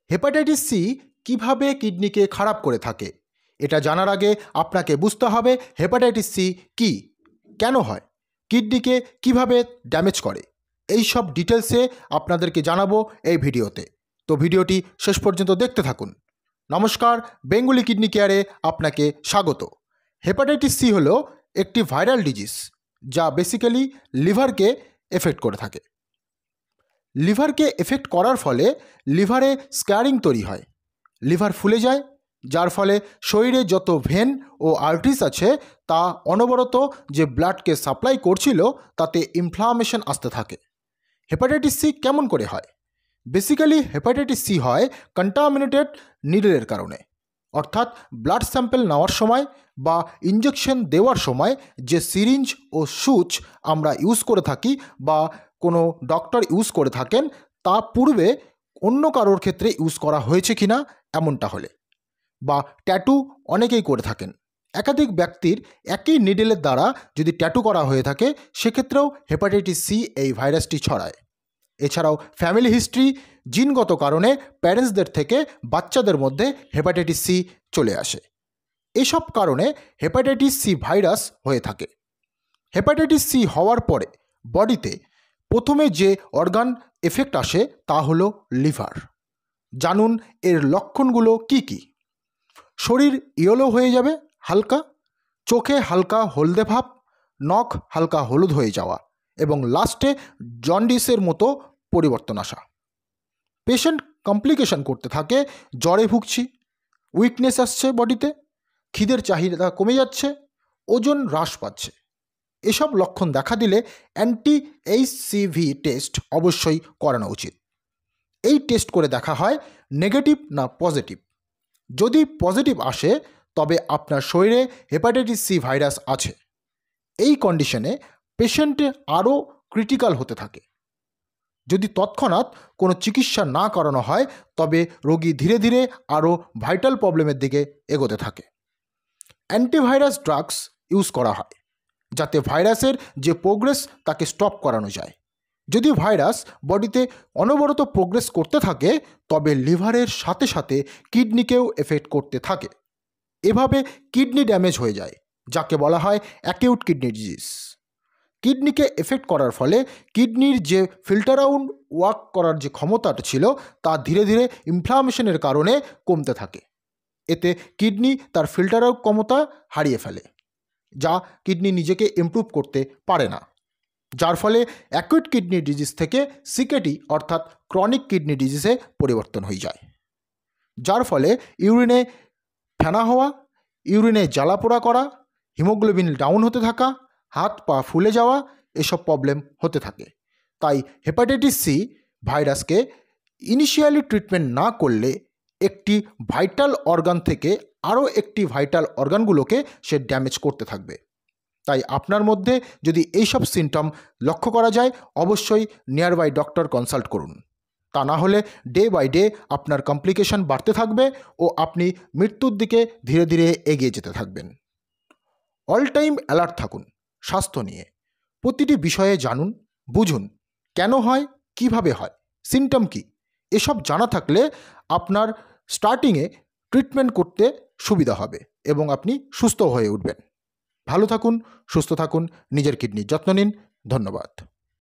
Hepatitis C কিভাবে কিডনিকে খারাপ করে থাকে এটা জানার আগে আপনাকে বুঝতে হবে হেপাটাইটিস সি কী, কেন হয়, কিডনিকে কিভাবে ড্যামেজ করে, এই সব ডিটেলসে আপনাদেরকে জানাবো এই ভিডিওতে। তো ভিডিওটি শেষ পর্যন্ত দেখতে থাকুন। নমস্কার, বেঙ্গলি কিডনি কেয়ারে আপনাকে স্বাগত। হেপাটাইটিস সি হলো একটি ভাইরাল ডিজিজ যা বেসিক্যালি লিভারকে এফেক্ট করে থাকে। লিভারকে এফেক্ট করার ফলে লিভারে স্ক্যারিং তৈরি হয়, লিভার ফুলে যায়, যার ফলে শরীরে যত ভেন ও আর্টারিস আছে তা অনবরত যে ব্লাডকে সাপ্লাই করছিল তাতে ইনফ্লামেশন আসতে থাকে। হেপাটাইটিস সি কেমন করে হয়? বেসিক্যালি হেপাটাইটিস সি হয় কন্টামিনেটেড নিডলের কারণে, অর্থাৎ ব্লাড স্যাম্পল নেওয়ার সময় বা ইঞ্জেকশন দেওয়ার সময় যে সিরিঞ্জ ও সুচ আমরা ইউজ করে থাকি বা কোনো ডক্টর ইউজ করে থাকেন তা পূর্বে অন্য কারোর ক্ষেত্রে ইউজ করা হয়েছে কিনা এমনটা হলে, বা ট্যাটু অনেকেই করে থাকেন, একাধিক ব্যক্তির একই নিডলের দ্বারা যদি ট্যাটু করা হয়ে থাকে সেক্ষেত্রেও হেপাটাইটিস সি এই ভাইরাসটি ছড়ায়। এছাড়াও ফ্যামিলি হিস্ট্রি, জিনগত কারণে প্যারেন্টসদের থেকে বাচ্চাদের মধ্যে হেপাটাইটিস সি চলে আসে, এসব কারণে হেপাটাইটিস সি ভাইরাস হয়ে থাকে। হেপাটাইটিস সি হওয়ার পরে বডিতে প্রথমে যে অর্গান এফেক্ট আসে তা হলো লিভার। জানুন এর লক্ষণগুলো কি কি। শরীর ইয়েলো হয়ে যাবে হালকা, চোখে হালকা হলদে ভাব, নখ হালকা হলুদ হয়ে যাওয়া এবং লাস্টে জন্ডিসের মতো পরিবর্তন আসা। পেশেন্ট কমপ্লিকেশন করতে থাকে, জ্বরে ভুগছি, উইকনেস আসছে বডিতে, খিদের চাহিদা কমে যাচ্ছে, ওজন হ্রাস পাচ্ছে। এসব লক্ষণ দেখা দিলে HCV টেস্ট অবশ্যই করানো উচিত। এই টেস্ট করে দেখা হয় নেগেটিভ না পজিটিভ। যদি পজিটিভ আসে তবে আপনার শরীরে হেপাটাইটিস সি ভাইরাস আছে। এই কন্ডিশনে পেশেন্টে আরও ক্রিটিক্যাল হতে থাকে। যদি তৎক্ষণাৎ কোনো চিকিৎসা না করানো হয় তবে রোগী ধীরে ধীরে আরও ভাইটাল প্রবলেমের দিকে এগোতে থাকে। অ্যান্টিভাইরাস ড্রাগস ইউজ করা হয় যাতে ভাইরাসের যে প্রোগ্রেস তাকে স্টপ করানো যায়। যদি ভাইরাস বডিতে অনবরত প্রোগ্রেস করতে থাকে তবে লিভারের সাথে সাথে কিডনিকেও এফেক্ট করতে থাকে। এভাবে কিডনি ড্যামেজ হয়ে যায়, যাকে বলা হয় অ্যাকিউট কিডনি ডিজিজ। কিডনিকে এফেক্ট করার ফলে কিডনির যে ফিল্টার আউট ওয়ার্ক করার যে ক্ষমতাটা ছিল তা ধীরে ধীরে ইনফ্লামেশনের কারণে কমতে থাকে। এতে কিডনি তার ফিল্টার আউট ক্ষমতা হারিয়ে ফেলে, যা কিডনি নিজেকে ইমপ্রুভ করতে পারে না, যার ফলে অ্যাকিউট কিডনি ডিজিজ থেকে সিকেটি অর্থাৎ ক্রনিক কিডনি ডিজিজে পরিবর্তন হয়ে যায়, যার ফলে ইউরিনে ফেনা হওয়া, ইউরিনে জ্বালাপোড়া করা, হিমোগ্লোবিন ডাউন হতে থাকা, হাত পা ফুলে যাওয়া, এসব প্রবলেম হতে থাকে। তাই হেপাটাইটিস সি ভাইরাসকে ইনিশিয়ালি ট্রিটমেন্ট না করলে একটি ভাইটাল অর্গান থেকে আরও একটি ভাইটাল অর্গানগুলোকে সে ড্যামেজ করতে থাকবে। তাই আপনার মধ্যে যদি এইসব সিমটম লক্ষ্য করা যায় অবশ্যই নিয়ার বাই ডক্টর কনসাল্ট করুন। তা না হলে ডে বাই ডে আপনার কমপ্লিকেশন বাড়তে থাকবে ও আপনি মৃত্যুর দিকে ধীরে ধীরে এগিয়ে যেতে থাকবেন। অল টাইম অ্যালার্ট থাকুন স্বাস্থ্য নিয়ে। প্রতিটি বিষয়ে জানুন, বুঝুন কেন হয়, কিভাবে হয়, সিমটম কী, এসব জানা থাকলে আপনার স্টার্টিংয়ে ট্রিটমেন্ট করতে সুবিধা হবে এবং আপনি সুস্থ হয়ে উঠবেন। ভালো থাকুন, সুস্থ থাকুন, নিজের কিডনির যত্ন নিন। ধন্যবাদ।